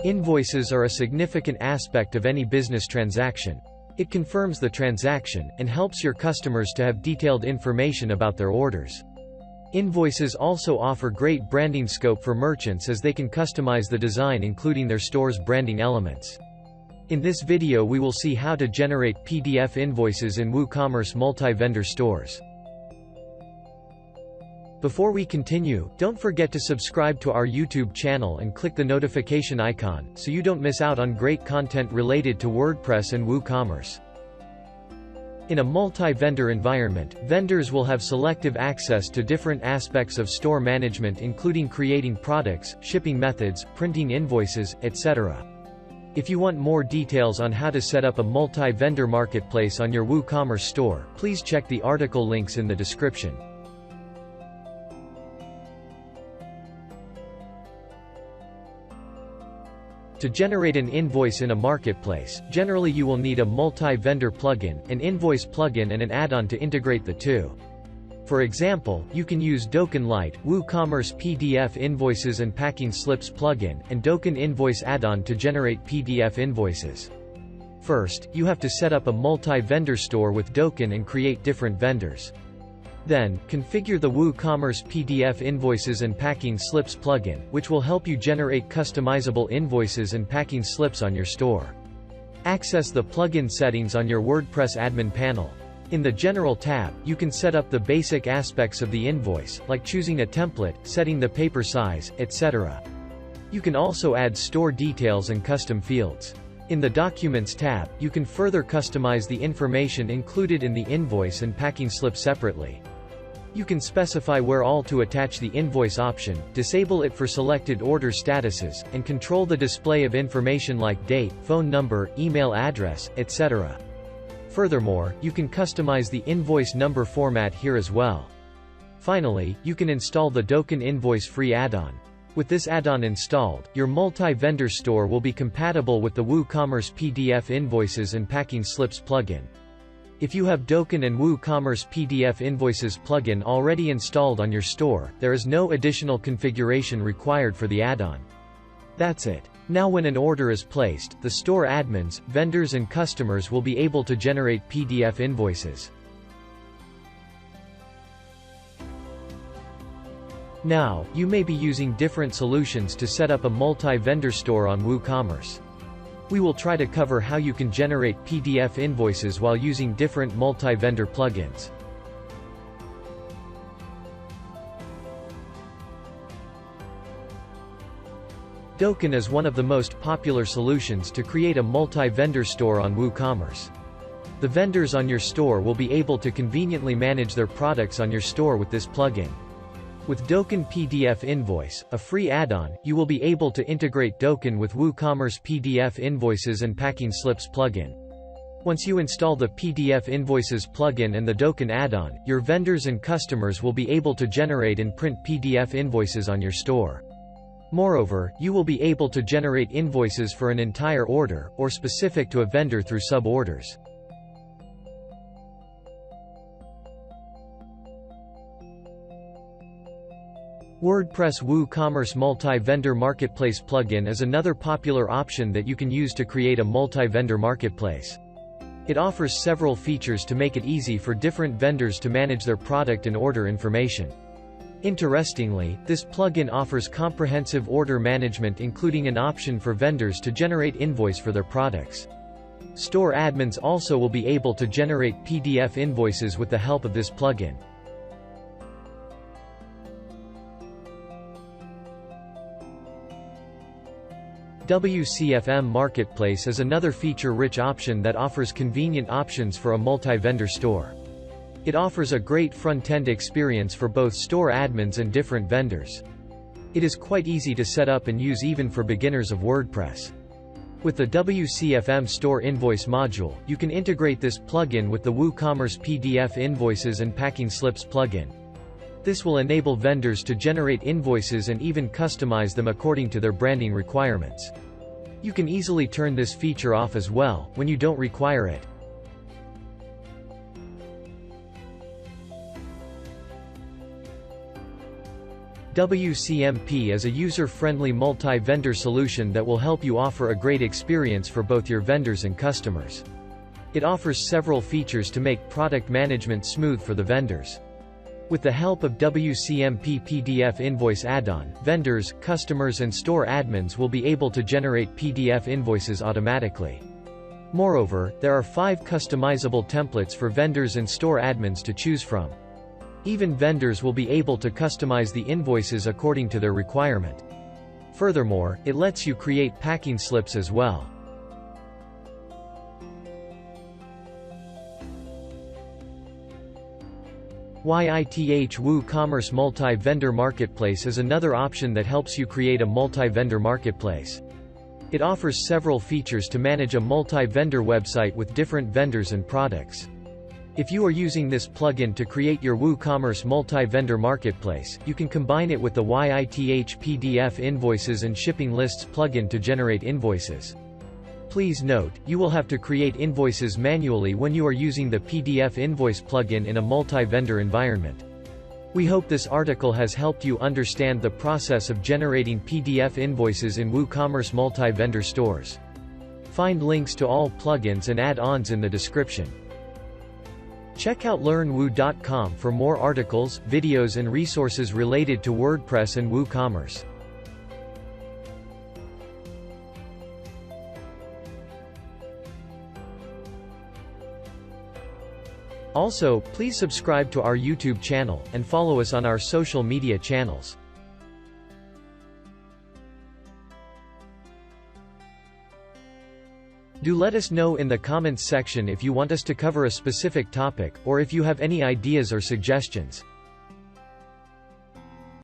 Invoices are a significant aspect of any business transaction. It confirms the transaction, and helps your customers to have detailed information about their orders. Invoices also offer great branding scope for merchants as they can customize the design including their store's branding elements. In this video we will see how to generate PDF invoices in WooCommerce multi-vendor stores. Before we continue, don't forget to subscribe to our YouTube channel and click the notification icon, so you don't miss out on great content related to WordPress and WooCommerce. In a multi-vendor environment, vendors will have selective access to different aspects of store management including creating products, shipping methods, printing invoices, etc. If you want more details on how to set up a multi-vendor marketplace on your WooCommerce store, please check the article links in the description. To generate an invoice in a marketplace, generally you will need a multi-vendor plugin, an invoice plugin and an add-on to integrate the two. For example, you can use Doken Lite, WooCommerce PDF Invoices and Packing Slips plugin, and Doken Invoice add-on to generate PDF invoices. First, you have to set up a multi-vendor store with Doken and create different vendors. Then, configure the WooCommerce PDF Invoices and Packing Slips plugin, which will help you generate customizable invoices and packing slips on your store. Access the plugin settings on your WordPress admin panel. In the General tab, you can set up the basic aspects of the invoice, like choosing a template, setting the paper size, etc. You can also add store details and custom fields. In the Documents tab, you can further customize the information included in the invoice and packing slip separately. You can specify where all to attach the invoice option, disable it for selected order statuses, and control the display of information like date, phone number, email address, etc. Furthermore, you can customize the invoice number format here as well. Finally, you can install the Doken Invoice free add-on. With this add-on installed, your multi-vendor store will be compatible with the WooCommerce PDF Invoices and Packing Slips plugin. If you have Doken and WooCommerce PDF Invoices plugin already installed on your store, there is no additional configuration required for the add-on. That's it. Now when an order is placed, the store admins, vendors and customers will be able to generate PDF invoices. Now, you may be using different solutions to set up a multi-vendor store on WooCommerce. We will try to cover how you can generate PDF invoices while using different multi-vendor plugins. Doken is one of the most popular solutions to create a multi-vendor store on WooCommerce. The vendors on your store will be able to conveniently manage their products on your store with this plugin. With Doken PDF Invoice, a free add-on, you will be able to integrate Doken with WooCommerce PDF Invoices and Packing Slips plugin. Once you install the PDF Invoices plugin and the Doken add-on, your vendors and customers will be able to generate and print PDF invoices on your store. Moreover, you will be able to generate invoices for an entire order, or specific to a vendor through sub-orders. WordPress WooCommerce Multi-Vendor Marketplace plugin is another popular option that you can use to create a multi-vendor marketplace. It offers several features to make it easy for different vendors to manage their product and order information. Interestingly, this plugin offers comprehensive order management including an option for vendors to generate invoice for their products. Store admins also will be able to generate PDF invoices with the help of this plugin. WCFM Marketplace is another feature-rich option that offers convenient options for a multi-vendor store. It offers a great front-end experience for both store admins and different vendors. It is quite easy to set up and use even for beginners of WordPress. With the WCFM Store Invoice module, you can integrate this plugin with the WooCommerce PDF Invoices and Packing Slips plugin. This will enable vendors to generate invoices and even customize them according to their branding requirements. You can easily turn this feature off as well, when you don't require it. WCMP is a user-friendly multi-vendor solution that will help you offer a great experience for both your vendors and customers. It offers several features to make product management smooth for the vendors. With the help of WCMP PDF Invoice add-on, vendors, customers and store admins will be able to generate PDF invoices automatically. Moreover, there are 5 customizable templates for vendors and store admins to choose from. Even vendors will be able to customize the invoices according to their requirement. Furthermore, it lets you create packing slips as well. YITH WooCommerce Multi-Vendor Marketplace is another option that helps you create a multi-vendor marketplace. It offers several features to manage a multi-vendor website with different vendors and products. If you are using this plugin to create your WooCommerce multi-vendor marketplace, you can combine it with the YITH PDF Invoices and Shipping Lists plugin to generate invoices. Please note, you will have to create invoices manually when you are using the PDF Invoice plugin in a multi-vendor environment. We hope this article has helped you understand the process of generating PDF invoices in WooCommerce multi-vendor stores. Find links to all plugins and add-ons in the description. Check out learnwoo.com for more articles, videos and resources related to WordPress and WooCommerce. Also, please subscribe to our YouTube channel, and follow us on our social media channels. Do let us know in the comments section if you want us to cover a specific topic, or if you have any ideas or suggestions.